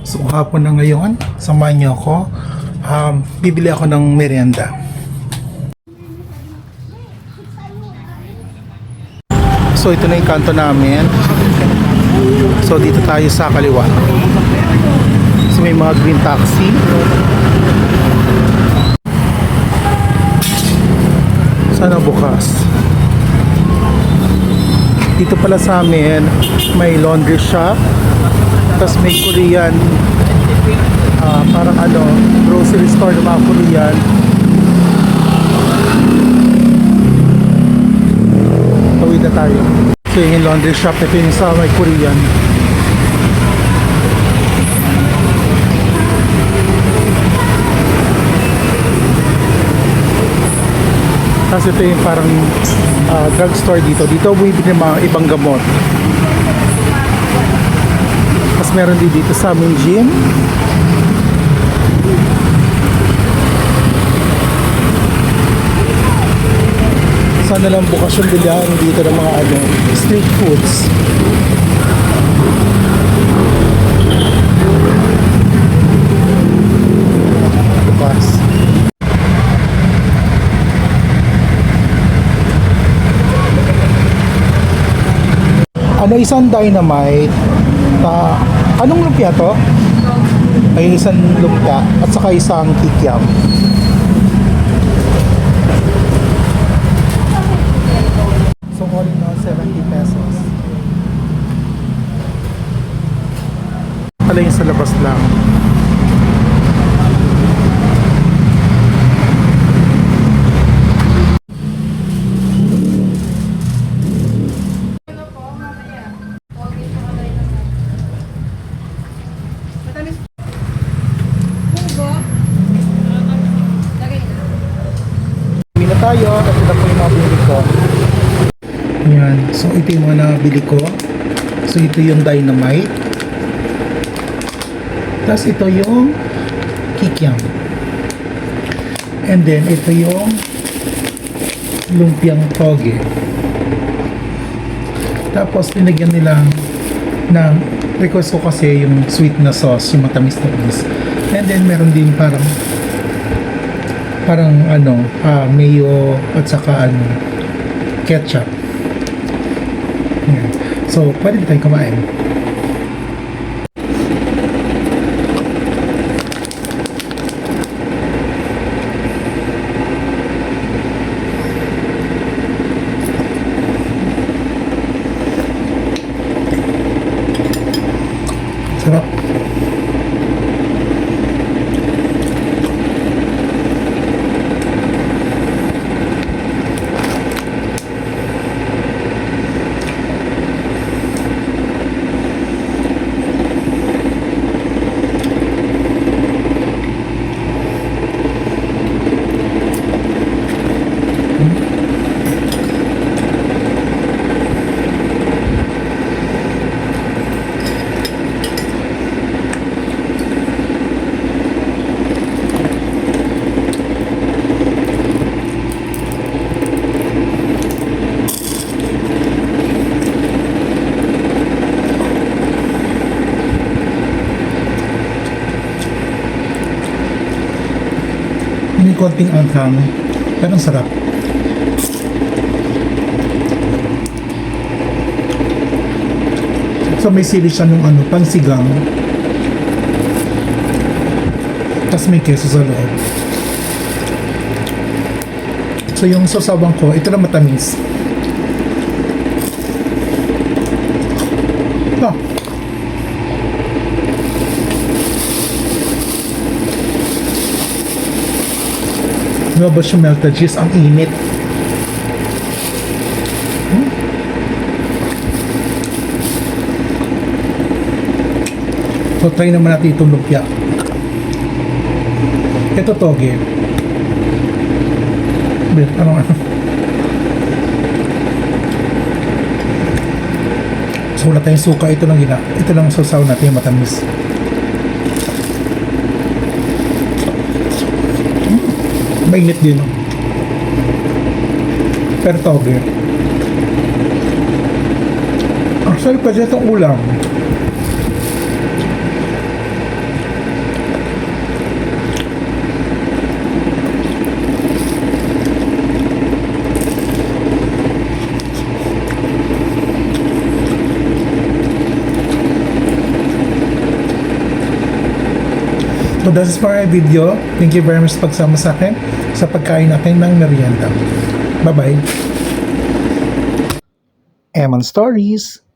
So hapon na ngayon, samahan niyo ako. Bibili ako ng merienda. So ito na yung kanto namin. So dito tayo sa kaliwa. So may mga green taxi. Sana bukas. Dito pala sa amin may laundry shop, tapos may Korean parang grocery store ng mga Korean. Tawid na tayo. So yung laundry shop, ito yung sa may Korean. Tapos ito yung parang drugstore dito. Dito bumibili ng mga ibang gamot. Tapos meron din dito sa aming gym. Sana lang bukas yung bilihan dito ng mga street foods. Bukas. Isang dynamite. Anong lumpia to? Ay, isang lumpia at saka isang kikiam. So all in all, 70 pesos. Pala yung sa labas lang. Tayo at ito po yung nabili ko. Ayan. So ito yung mga nabili ko. So ito yung dynamite. Tapos ito yung kikiam. And then ito yung lumpiang toge. Tapos tinagyan nila ng request ko kasi yung sweet na sauce, yung matamis-tamis. And then meron din parang mayo at saka ketchup. Yan. So, pwede tayo kumain. Sarap. May konting anghang, pero ang sarap. So may sili siya nung pansigang. Tapos may keso sa loob. So yung sasawang ko, ito na matamis. Lumabas yung melted cheese, ang init. So try naman natin itong lumpia. Ito toge. So wala tayong suka, ito lang sasaw natin yung matamis. Mainit din. Pero toge. Actually, pwede itong ulam. So that's it for our video. Thank you very much sa pagsama sa akin sa pagkain natin ng merienda. Bye-bye. Eman Stories!